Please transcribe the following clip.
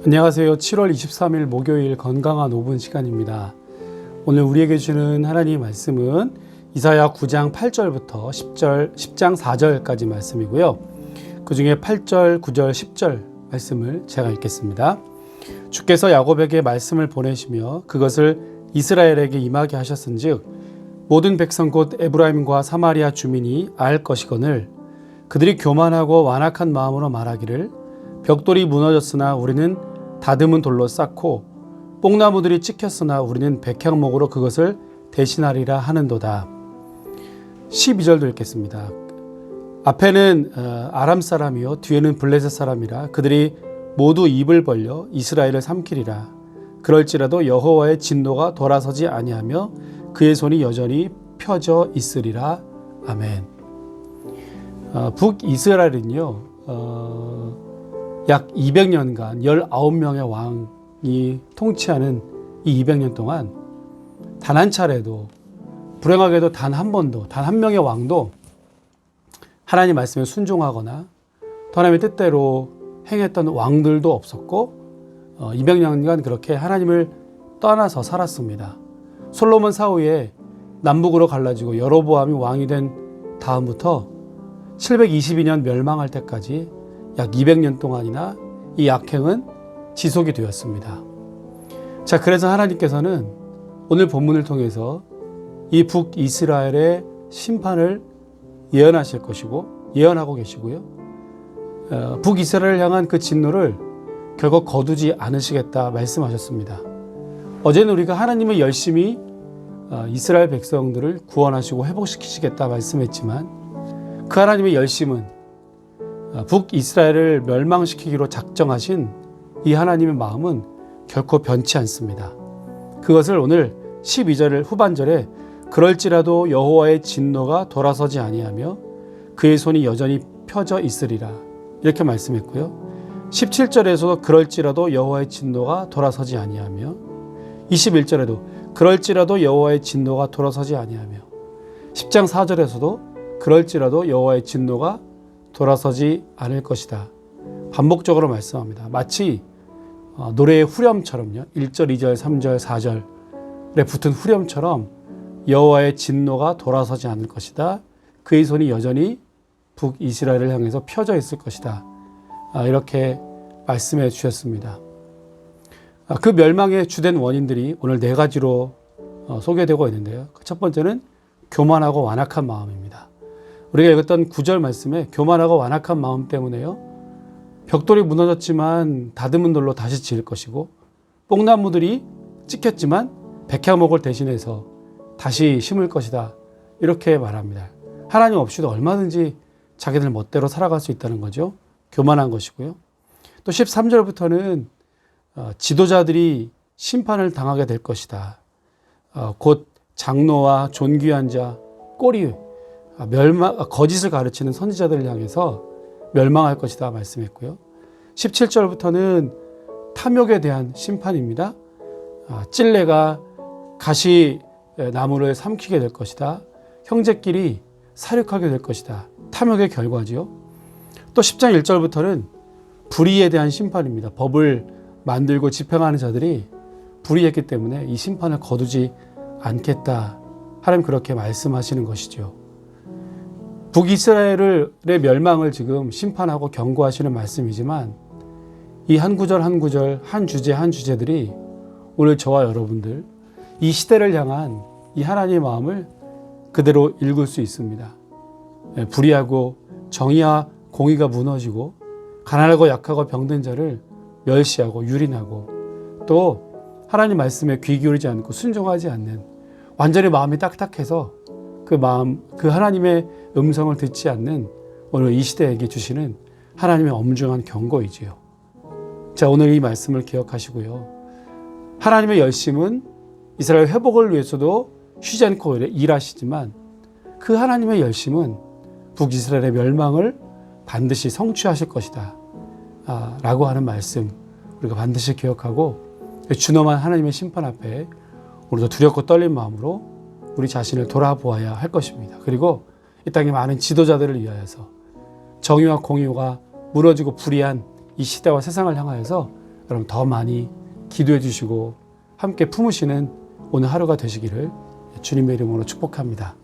안녕하세요. 7월 23일 목요일 건강한 5분 시간입니다. 오늘 우리에게 주는 하나님의 말씀은 이사야 9장 8절부터 10장 4절까지 말씀이고요. 그 중에 8절, 9절, 10절 말씀을 제가 읽겠습니다. 주께서 야곱에게 말씀을 보내시며 그것을 이스라엘에게 임하게 하셨은즉 모든 백성 곧 에브라임과 사마리아 주민이 알 것이거늘 그들이 교만하고 완악한 마음으로 말하기를 벽돌이 무너졌으나 우리는 다듬은 돌로 쌓고 뽕나무들이 찍혔으나 우리는 백향목으로 그것을 대신하리라 하는도다. 12절도 읽겠습니다. 앞에는 아람 사람이요 뒤에는 블레셋 사람이라 그들이 모두 입을 벌려 이스라엘을 삼키리라. 그럴지라도 여호와의 진노가 돌아서지 아니하며 그의 손이 여전히 펴져 있으리라. 아멘. 북이스라엘은요 약 200년간 19명의 왕이 통치하는 이 200년 동안 단 한 차례도, 불행하게도 단 한 번도, 단 한 명의 왕도 하나님 말씀에 순종하거나 하나님의 뜻대로 행했던 왕들도 없었고 200년간 그렇게 하나님을 떠나서 살았습니다. 솔로몬 사후에 남북으로 갈라지고 여로보암이 왕이 된 다음부터 722년 멸망할 때까지 약 200년 동안이나 이 악행은 지속이 되었습니다. 자, 그래서 하나님께서는 오늘 본문을 통해서 이 북이스라엘의 심판을 예언하실 것이고 예언하고 계시고요. 북이스라엘을 향한 그 진노를 결국 거두지 않으시겠다 말씀하셨습니다. 어제는 우리가 하나님의 열심히 이스라엘 백성들을 구원하시고 회복시키시겠다 말씀했지만 그 하나님의 열심은 북이스라엘을 멸망시키기로 작정하신 이 하나님의 마음은 결코 변치 않습니다. 그것을 오늘 12절 후반절에 그럴지라도 여호와의 진노가 돌아서지 아니하며 그의 손이 여전히 펴져 있으리라 이렇게 말씀했고요. 17절에서도 그럴지라도 여호와의 진노가 돌아서지 아니하며 21절에도 그럴지라도 여호와의 진노가 돌아서지 아니하며 10장 4절에서도 그럴지라도 여호와의 진노가 돌아서지 않을 것이다. 반복적으로 말씀합니다. 마치 노래의 후렴처럼요. 1절, 2절, 3절, 4절에 붙은 후렴처럼 여호와의 진노가 돌아서지 않을 것이다. 그의 손이 여전히 북이스라엘을 향해서 펴져 있을 것이다. 이렇게 말씀해 주셨습니다. 그 멸망의 주된 원인들이 오늘 네 가지로 소개되고 있는데요. 첫 번째는 교만하고 완악한 마음입니다. 우리가 읽었던 9절 말씀에 교만하고 완악한 마음 때문에요. 벽돌이 무너졌지만 다듬은 돌로 다시 지을 것이고 뽕나무들이 찍혔지만 백향목을 대신해서 다시 심을 것이다. 이렇게 말합니다. 하나님 없이도 얼마든지 자기들 멋대로 살아갈 수 있다는 거죠. 교만한 것이고요. 또 13절부터는 지도자들이 심판을 당하게 될 것이다. 곧 장로와 존귀한 자, 꼬리 거짓을 가르치는 선지자들을 향해서 멸망할 것이다 말씀했고요. 17절부터는 탐욕에 대한 심판입니다. 찔레가 가시 나무를 삼키게 될 것이다. 형제끼리 사륙하게 될 것이다. 탐욕의 결과지요. 또 10장 1절부터는 불의에 대한 심판입니다. 법을 만들고 집행하는 자들이 불의했기 때문에 이 심판을 거두지 않겠다. 하나님 그렇게 말씀하시는 것이죠. 북이스라엘의 멸망을 지금 심판하고 경고하시는 말씀이지만 이 한 구절 한 구절 한 주제 한 주제들이 오늘 저와 여러분들 이 시대를 향한 이 하나님의 마음을 그대로 읽을 수 있습니다. 불의하고 정의와 공의가 무너지고 가난하고 약하고 병든 자를 멸시하고 유린하고 또 하나님 말씀에 귀 기울이지 않고 순종하지 않는 완전히 마음이 딱딱해서 그 하나님의 음성을 듣지 않는 오늘 이 시대에게 주시는 하나님의 엄중한 경고이지요. 자, 오늘 이 말씀을 기억하시고요. 하나님의 열심은 이스라엘 회복을 위해서도 쉬지 않고 일하시지만 그 하나님의 열심은 북이스라엘의 멸망을 반드시 성취하실 것이다. 라고 하는 말씀 우리가 반드시 기억하고 준엄한 하나님의 심판 앞에 우리도 두렵고 떨린 마음으로 우리 자신을 돌아보아야 할 것입니다. 그리고 이 땅의 많은 지도자들을 위하여서 정의와 공의가 무너지고 불의한 이 시대와 세상을 향하여서 여러분 더 많이 기도해 주시고 함께 품으시는 오늘 하루가 되시기를 주님의 이름으로 축복합니다.